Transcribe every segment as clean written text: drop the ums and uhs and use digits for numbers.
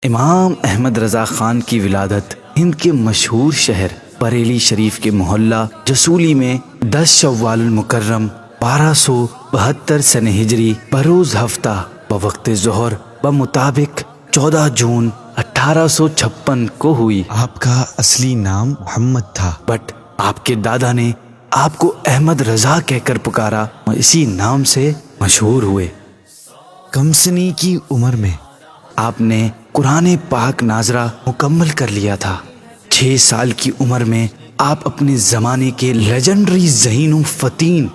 امام احمد رضا خان کی ولادت ہند کے مشہور شہر بریلی شریف کے محلہ جسولی میں 10 شوال المکرم 1272 سن ہجری بروز ہفتہ بوقت ظہر بمطابق 14 جون 1856 کو ہوئی۔ آپ کا اصلی نام محمد تھا، بٹ آپ کے دادا نے آپ کو احمد رضا کہہ کر پکارا اور اسی نام سے مشہور ہوئے۔ کم سنی کی عمر میں آپ نے قرآن پاک ناظرہ مکمل کر لیا تھا۔ 6 سال کی عمر میں آپ اپنے زمانے کے لیجنڈری ذہین و فتین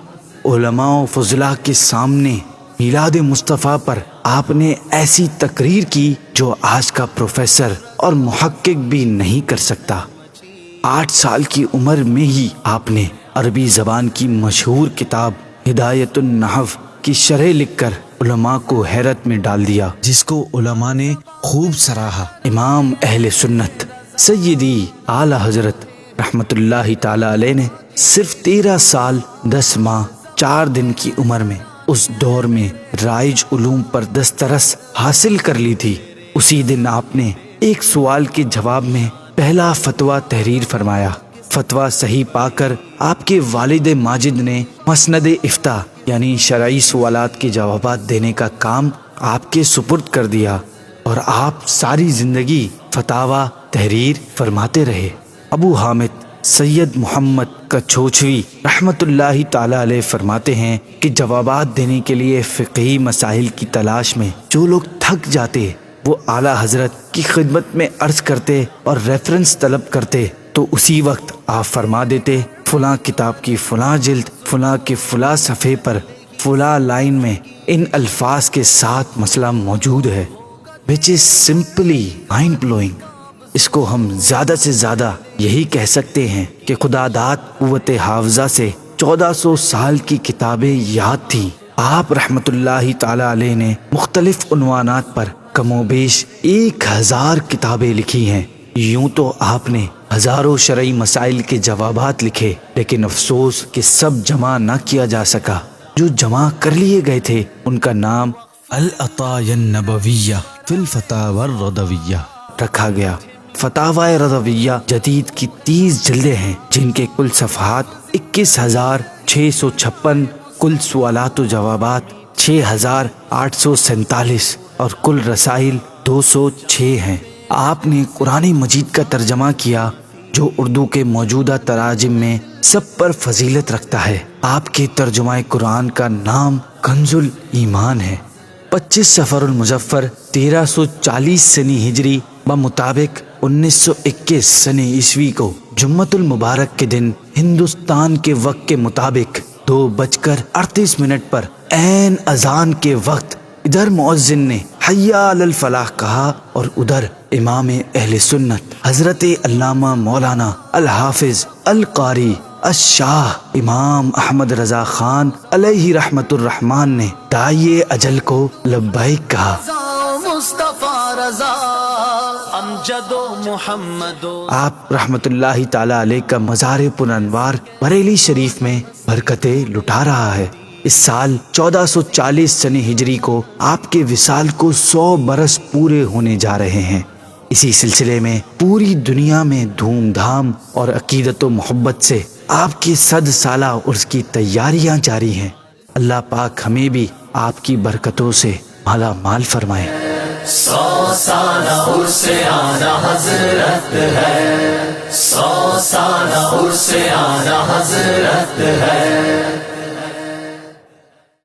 علماء و فضلاء کے سامنے میلاد مصطفیٰ پر آپ نے ایسی تقریر کی جو آج کا پروفیسر اور محقق بھی نہیں کر سکتا۔ 8 سال کی عمر میں ہی آپ نے عربی زبان کی مشہور کتاب ہدایت النحو کی شرح لکھ کر علماء کو حیرت میں ڈال دیا، جس کو علماء نے خوب سراہا۔ امام اہل سنت سیدی اعلی حضرت رحمت اللہ تعالی علیہ نے صرف 13 سال 10 ماہ 4 دن کی عمر میں اس دور میں رائج علوم پر دسترس حاصل کر لی تھی۔ اسی دن آپ نے ایک سوال کے جواب میں پہلا فتویٰ تحریر فرمایا۔ فتویٰ صحیح پا کر آپ کے والد ماجد نے مسند افتاء یعنی شرعی سوالات کے جوابات دینے کا کام آپ کے سپرد کر دیا اور آپ ساری زندگی فتاویٰ تحریر فرماتے رہے۔ ابو حامد سید محمد کچھوچھوی رحمت اللہ تعالی علیہ فرماتے ہیں کہ جوابات دینے کے لیے فقہی مسائل کی تلاش میں جو لوگ تھک جاتے وہ اعلیٰ حضرت کی خدمت میں عرض کرتے اور ریفرنس طلب کرتے تو اسی وقت آپ فرما دیتے فلاں کتاب کی فلاں جلد فلاں کے فلاں صفحے پر فلاں لائن میں ان الفاظ کے ساتھ مسئلہ موجود ہے، which is simply mind blowing۔ اس کو ہم زیادہ سے زیادہ یہی کہہ سکتے ہیں کہ خدا داد قوت حافظہ سے 1400 سال کی کتابیں یاد تھیں۔ آپ رحمت اللہ تعالی علیہ نے مختلف عنوانات پر کم و بیش 1000 کتابیں لکھی ہیں۔ یوں تو آپ نے ہزاروں شرعی مسائل کے جوابات لکھے، لیکن افسوس کہ سب جمع نہ کیا جا سکا۔ جو جمع کر لیے گئے تھے ان کا نام العطایا النبویہ فی الفتاوی الرضویہ رکھا گیا۔ فتاوی رضویہ جدید کی 30 جلدیں ہیں جن کے کل صفحات 21656، کل سوالات و جوابات 6847 اور کل رسائل 206 ہیں۔ آپ نے قرآن مجید کا ترجمہ کیا جو اردو کے موجودہ تراجم میں سب پر فضیلت رکھتا ہے۔ آپ کے ترجمہ قرآن کا نام کنز الایمان ہے۔ 25 صفر المظفر 1340 سنی ہجری بمطابق 1921 سن عیسوی کو جمعۃ المبارک کے دن ہندوستان کے وقت کے مطابق 2:38 پر عین اذان کے وقت ادھر مؤذن نے حی علی الفلاح کہا اور ادھر امام اہل سنت حضرت علامہ مولانا الحافظ القاری الشاہ امام احمد رضا خان علیہ رحمت الرحمن نے داعی اجل کو لبیک کہا۔ آپ رحمت اللہ تعالی علیہ کا مزار پرانوار بریلی شریف میں برکتیں لٹا رہا ہے۔ اس سال 1440 سن ہجری کو آپ کے وصال کو 100 برس پورے ہونے جا رہے ہیں۔ اسی سلسلے میں پوری دنیا میں دھوم دھام اور عقیدت و محبت سے آپ کی 100 سالہ عرس کی تیاریاں جاری ہیں۔ اللہ پاک ہمیں بھی آپ کی برکتوں سے مالا مال فرمائے۔ 100 سالہ عرس آنا حضرت ہے، 100 سالہ عرس آنا حضرت ہے۔